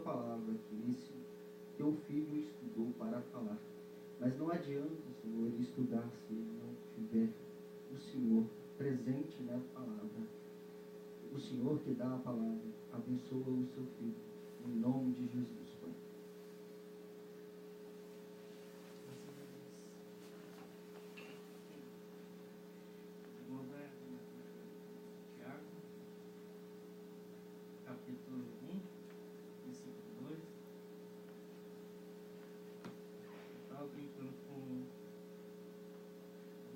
palavra que esse teu filho estudou para falar. Mas não adianta, Senhor, ele estudar se ele não tiver o Senhor presente na palavra. O Senhor que dá a palavra, abençoa o seu filho. Em nome de Jesus, Pai. Tiago, capítulo 1, versículo 2. Eu estava brincando com um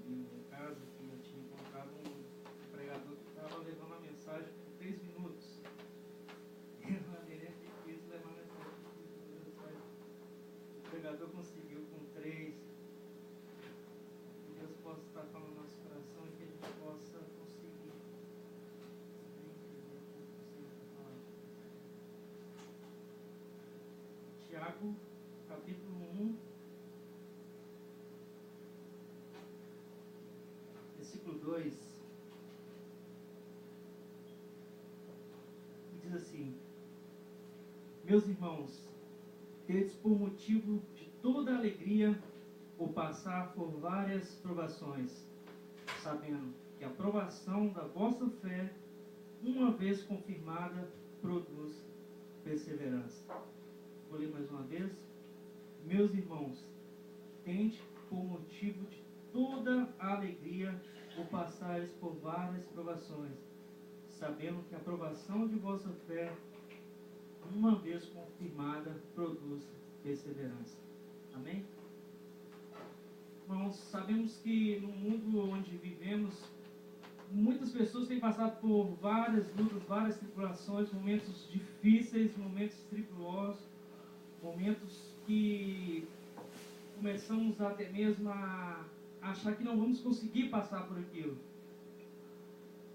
em casa que eu tinha encontrado um pregador que estava levando a mensagem por 3 minutos. É difícil levar a mensagem por 3 minutos. O pregador conseguiu com 3. Que Deus possa estar falando no nosso coração e que a gente possa conseguir entender como você fala. Tiago, capítulo 1, versículo 2, diz assim: Meus irmãos, tendes por motivo de toda alegria o passar por várias provações, sabendo que a provação da vossa fé, uma vez confirmada, produz perseverança. Vou ler mais uma vez. Meus irmãos, tende por motivo de toda a alegria o passares por várias provações, sabendo que a provação de vossa fé, uma vez confirmada, produz perseverança. Amém? Irmãos, sabemos que no mundo onde vivemos, muitas pessoas têm passado por várias lutas, várias tribulações, momentos difíceis, momentos tribulosos, momentos que começamos até mesmo a achar que não vamos conseguir passar por aquilo.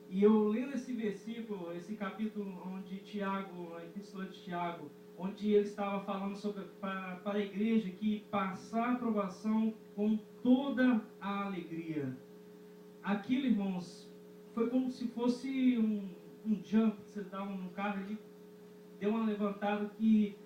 E eu lendo esse versículo, esse capítulo onde Tiago, a epístola de Tiago, onde ele estava falando sobre para a igreja que passar a provação com toda a alegria. Aquilo, irmãos, foi como se fosse um jump, você dá um carro ali, deu uma levantada que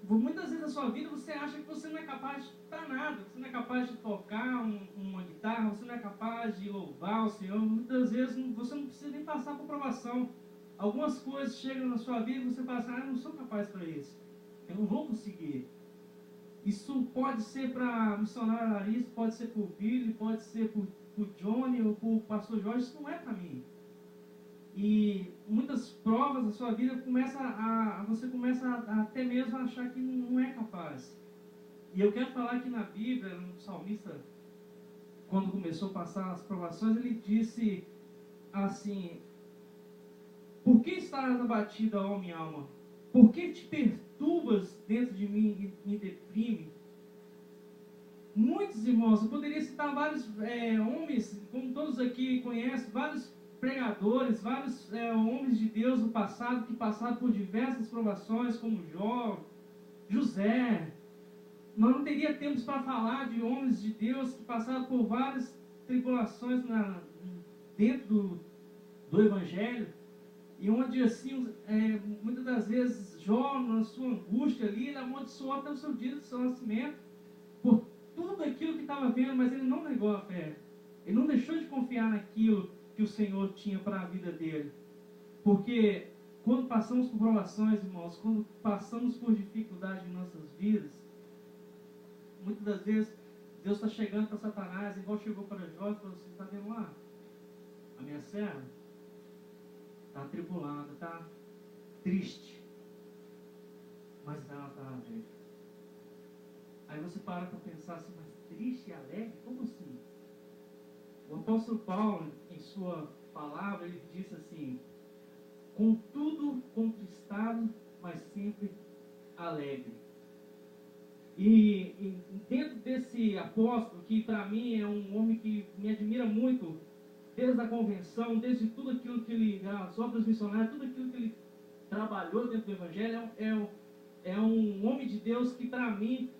muitas vezes na sua vida você acha que você não é capaz de estar nada, você não é capaz de tocar uma guitarra, você não é capaz de louvar o Senhor. Muitas vezes você não precisa nem passar por provação. Algumas coisas chegam na sua vida e você fala assim, eu não sou capaz para isso, eu não vou conseguir. Isso pode ser para missionário Larissa, pode ser para o Billy, pode ser para o Johnny ou para o pastor Jorge, isso não é para mim. E muitas provas da sua vida você começa a até mesmo a achar que não é capaz. E eu quero falar que na Bíblia, o salmista, quando começou a passar as provações, ele disse assim: por que estás abatida, ó minha alma? Por que te perturbas dentro de mim e me deprime? Muitos irmãos, eu poderia citar vários homens, como todos aqui conhecem, vários pregadores, vários homens de Deus do passado que passaram por diversas provações, como Jó, José. Nós não teríamos tempo para falar de homens de Deus que passaram por várias tribulações dentro do Evangelho, e onde assim, muitas das vezes Jó, na sua angústia ali, ele amaldiçoou até o seu dia do seu nascimento, por tudo aquilo que estava vendo, mas ele não negou a fé. Ele não deixou de confiar naquilo que o Senhor tinha para a vida dele. Porque quando passamos por provações, irmãos, quando passamos por dificuldade em nossas vidas, muitas das vezes Deus está chegando para Satanás, igual chegou para Jó, e falou assim: está vendo lá? A minha serva está atribulada, está triste, mas ela está alegre. Aí você para pensar assim, mas triste e alegre? Como assim? O apóstolo Paulo, em sua palavra, ele disse assim: contudo contristado, mas sempre alegre. E dentro desse apóstolo, que para mim é um homem que me admira muito, desde a convenção, desde tudo aquilo que ele, as obras missionárias, tudo aquilo que ele trabalhou dentro do Evangelho, é um homem de Deus que para mim,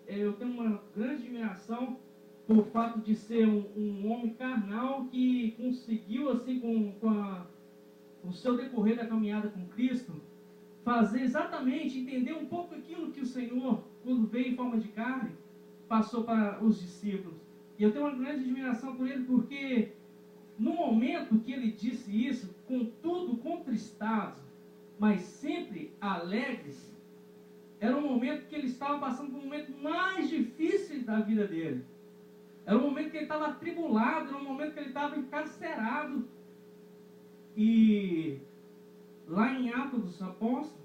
eu tenho uma grande admiração por fato de ser um homem carnal que conseguiu, assim, com o seu decorrer da caminhada com Cristo, fazer exatamente, entender um pouco aquilo que o Senhor, quando veio em forma de carne, passou para os discípulos. E eu tenho uma grande admiração por ele, porque no momento que ele disse isso, contudo contristados, mas sempre alegres, era um momento que ele estava passando por um momento mais difícil da vida dele. Era um momento que ele estava atribulado, era um momento que ele estava encarcerado. E lá em Atos dos Apóstolos,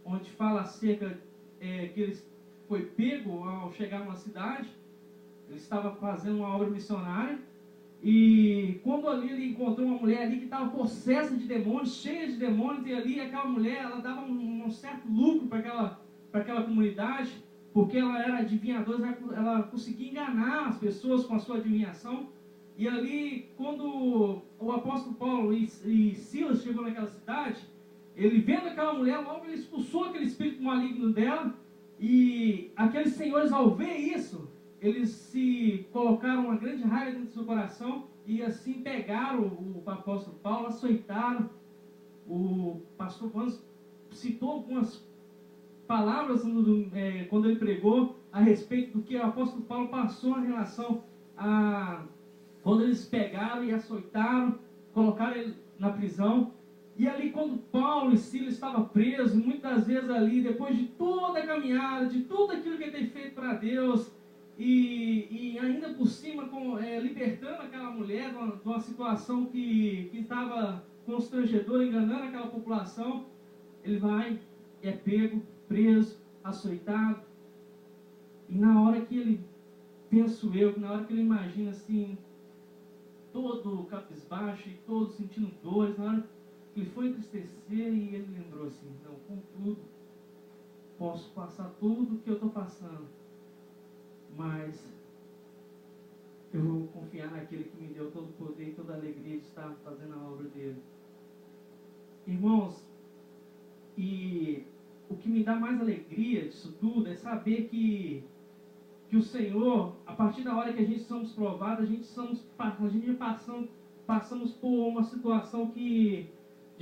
onde fala acerca que ele foi pego ao chegar numa cidade, ele estava fazendo uma obra missionária, e quando ali ele encontrou uma mulher ali que estava possessa de demônios, cheia de demônios, e ali aquela mulher, ela dava um certo lucro para aquela comunidade, porque ela era adivinhadora, ela conseguia enganar as pessoas com a sua adivinhação. E ali, quando o apóstolo Paulo e Silas chegou naquela cidade, ele vendo aquela mulher, logo ele expulsou aquele espírito maligno dela, e aqueles senhores, ao ver isso, eles se colocaram uma grande raiva dentro do seu coração, e assim pegaram o apóstolo Paulo, açoitaram. O pastor Vans citou algumas palavras quando ele pregou a respeito do que o apóstolo Paulo passou em relação a quando eles pegaram e açoitaram, colocaram ele na prisão. E ali, quando Paulo e Silas estavam presos, muitas vezes ali, depois de toda a caminhada, de tudo aquilo que ele tem feito para Deus, e ainda por cima libertando aquela mulher de uma situação que estava constrangedora, enganando aquela população, ele vai, é pego, preso, açoitado. E na hora que ele, penso eu, na hora que ele imagina assim, todo cabisbaixo e todo sentindo dores, na hora que ele foi entristecer, e ele lembrou assim: não, contudo, posso passar tudo o que eu estou passando, mas eu vou confiar naquele que me deu todo o poder e toda a alegria de estar fazendo a obra dele. Irmãos, e o que me dá mais alegria disso tudo é saber que o Senhor, a partir da hora que a gente somos provados, a gente passamos por uma situação de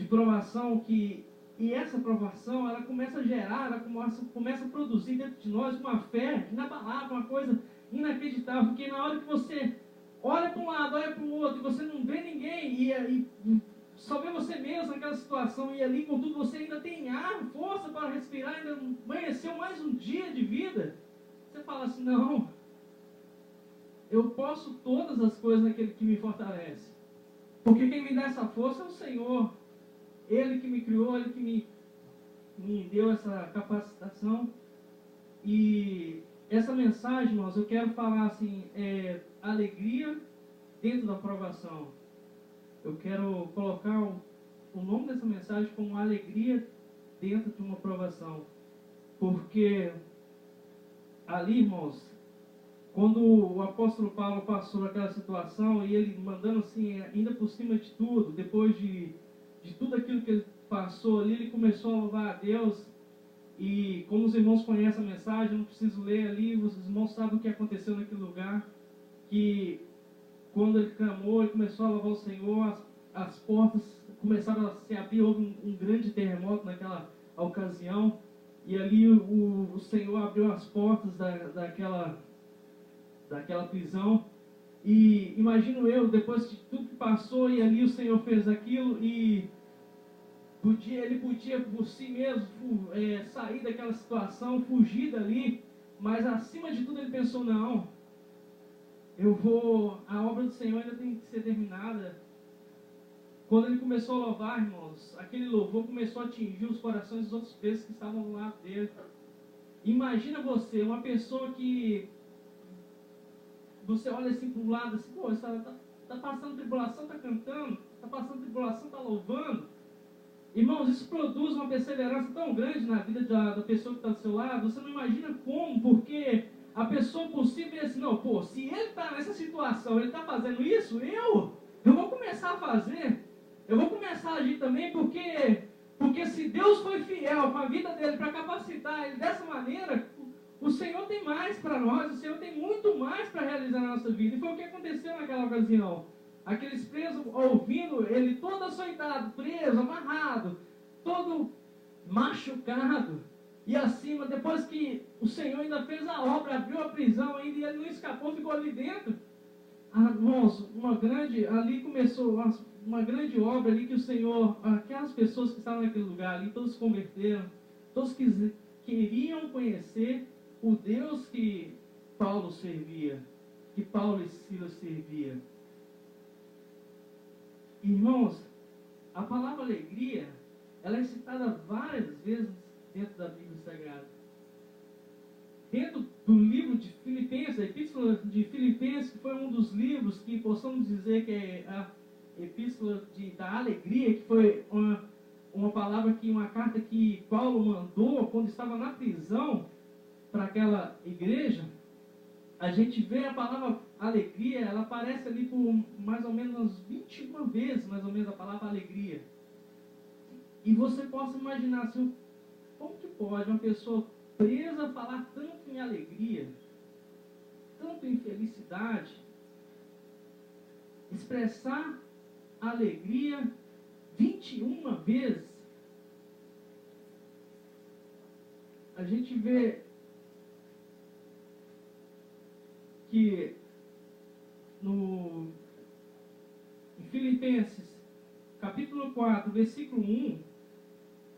provação, e essa provação, ela começa a gerar, ela começa a produzir dentro de nós uma fé inabalável, uma coisa inacreditável, porque na hora que você olha para um lado, olha para o outro, e você não vê ninguém, e só vê você mesmo naquela situação, e ali, contudo, você ainda tem ar, força para respirar, ainda amanheceu mais um dia de vida, você fala assim: não, eu posso todas as coisas naquele que me fortalece, porque quem me dá essa força é o Senhor. Ele que me criou, Ele que me deu essa capacitação. E essa mensagem, irmãos, eu quero falar assim, alegria dentro da provação. Eu quero colocar o nome dessa mensagem como alegria dentro de uma provação. Porque ali, irmãos, quando o apóstolo Paulo passou aquela situação, e ele mandando assim, ainda por cima de tudo, depois de tudo aquilo que ele passou ali, ele começou a louvar a Deus. E como os irmãos conhecem a mensagem, eu não preciso ler ali, os irmãos sabem o que aconteceu naquele lugar, que quando ele clamou, ele começou a louvar o Senhor, as portas começaram a se abrir, houve um grande terremoto naquela ocasião, e ali o Senhor abriu as portas daquela prisão. E imagino eu, depois de tudo que passou, e ali o Senhor fez aquilo, e ele podia por si mesmo sair daquela situação, fugir dali, mas acima de tudo ele pensou: não, a obra do Senhor ainda tem que ser terminada. Quando ele começou a louvar, irmãos, aquele louvor começou a atingir os corações dos outros presos que estavam do lado dele. Imagina você, uma pessoa que você olha assim para o lado, assim: pô, está passando tribulação, está cantando, está passando tribulação, está louvando. Irmãos, isso produz uma perseverança tão grande na vida da pessoa que está do seu lado. Você não imagina como, porque a pessoa por si vê assim: não, pô, se ele está nessa situação, ele está fazendo isso, eu vou começar a fazer, eu vou começar a agir também, porque se Deus foi fiel com a vida dele para capacitar ele dessa maneira, o Senhor tem mais para nós, o Senhor tem muito mais para realizar na nossa vida. E foi o que aconteceu naquela ocasião. Aqueles presos ouvindo ele todo açoitado, preso, amarrado, todo machucado. E acima, depois que o Senhor ainda fez a obra, abriu a prisão ainda, e ele não escapou, ficou ali dentro. Irmãos, ali começou uma grande obra ali que o Senhor, aquelas pessoas que estavam naquele lugar ali, todos se converteram, todos queriam conhecer o Deus que Paulo servia, que Paulo e Silas serviam. Irmãos, a palavra alegria, ela é citada várias vezes dentro da Bíblia Sagrada. Dentro do livro de Filipenses, a Epístola de Filipenses, que foi um dos livros que possamos dizer que é a Epístola da Alegria, que foi uma carta que Paulo mandou quando estava na prisão para aquela igreja. A gente vê a palavra alegria, ela aparece ali por mais ou menos umas 21 vezes, mais ou menos, a palavra alegria. E você possa imaginar assim, como que pode uma pessoa presa falar tanto em alegria, tanto em felicidade, expressar alegria 21 vezes. A gente vê que em Filipenses, capítulo 4, versículo 1,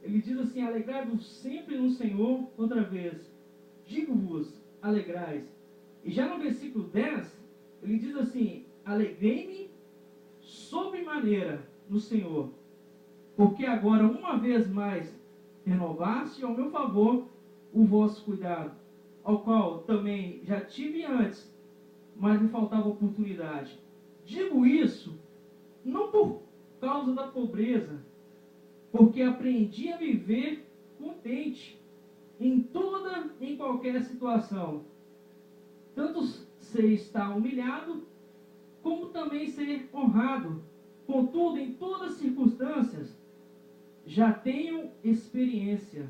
ele diz assim: alegrai-vos sempre no Senhor. Outra vez, digo-vos, alegrais. E já no versículo 10, ele diz assim: alegrei-me sobremaneira no Senhor, porque agora uma vez mais renovaste ao meu favor o vosso cuidado, ao qual também já tive antes, mas me faltava oportunidade. Digo isso não por causa da pobreza, porque aprendi a viver contente em toda e em qualquer situação. Tanto sei estar humilhado, como também ser honrado. Contudo, em todas as circunstâncias, já tenho experiência,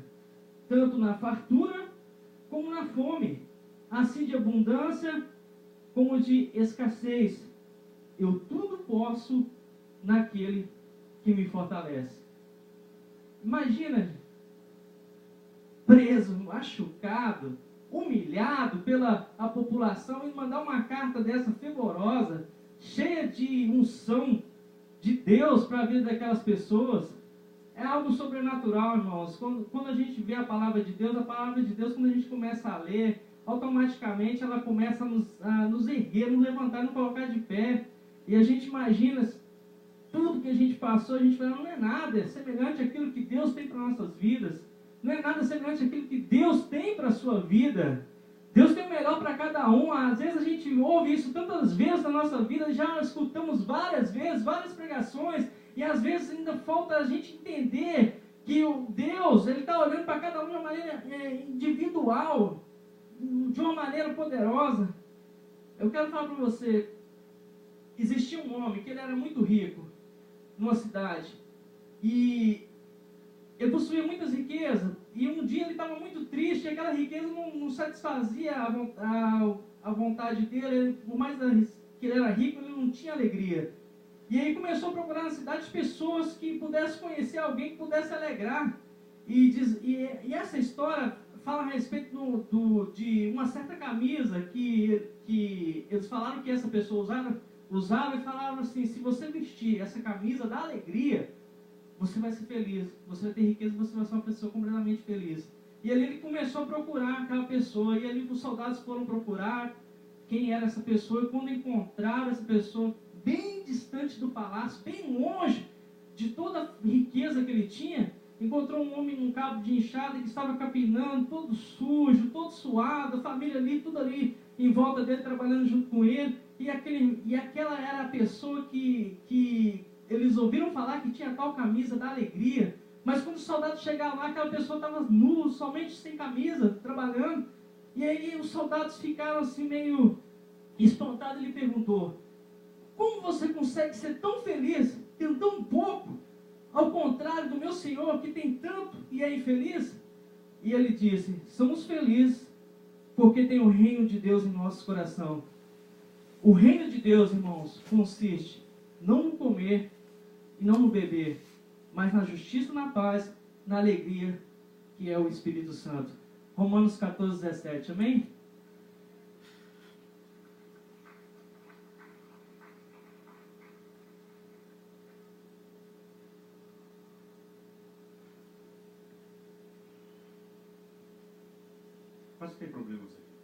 tanto na fartura como na fome, assim de abundância como de escassez. Eu tudo posso naquele que me fortalece. Imagina, preso, machucado, humilhado pela a população, e mandar uma carta dessa fervorosa, cheia de unção de Deus para a vida daquelas pessoas. É algo sobrenatural, irmãos. Quando a gente vê a palavra de Deus, quando a gente começa a ler, automaticamente ela começa a nos erguer, nos levantar, nos colocar de pé. E a gente imagina tudo que a gente passou, a gente fala, não é nada semelhante àquilo que Deus tem para nossas vidas. Não é nada semelhante àquilo que Deus tem para a sua vida. Deus tem o melhor para cada um. Às vezes a gente ouve isso tantas vezes na nossa vida, já escutamos várias vezes, várias pregações, e às vezes ainda falta a gente entender que o Deus, Ele está olhando para cada um de uma maneira individual, de uma maneira poderosa. Eu quero falar para você, existia um homem que ele era muito rico, numa cidade, e ele possuía muitas riquezas, e um dia ele estava muito triste, e aquela riqueza não satisfazia a vontade dele, por mais que ele era rico, ele não tinha alegria. E aí começou a procurar na cidade pessoas que pudessem conhecer alguém, que pudesse alegrar. E essa história fala a respeito de uma certa camisa que eles falaram que essa pessoa usava e falavam assim: se você vestir essa camisa da alegria, você vai ser feliz, você vai ter riqueza, você vai ser uma pessoa completamente feliz. E ali ele começou a procurar aquela pessoa, e ali os soldados foram procurar quem era essa pessoa, e quando encontraram essa pessoa bem distante do palácio, bem longe de toda a riqueza que ele tinha, encontrou um homem num cabo de enxada que estava capinando, todo sujo, todo suado, a família ali, tudo ali em volta dele, trabalhando junto com ele, e aquela era a pessoa que eles ouviram falar que tinha tal camisa da alegria. Mas quando os soldados chegaram lá, aquela pessoa estava nua, somente sem camisa, trabalhando. E aí os soldados ficaram assim meio espantados. Ele perguntou: como você consegue ser tão feliz, tendo tão pouco, ao contrário do meu Senhor, que tem tanto e é infeliz? E ele disse: somos felizes porque tem o reino de Deus em nosso coração. O reino de Deus, irmãos, consiste não no comer e não no beber, mas na justiça, na paz, na alegria que é o Espírito Santo. Romanos 14, 17, amém? Acho que tem problemas aí.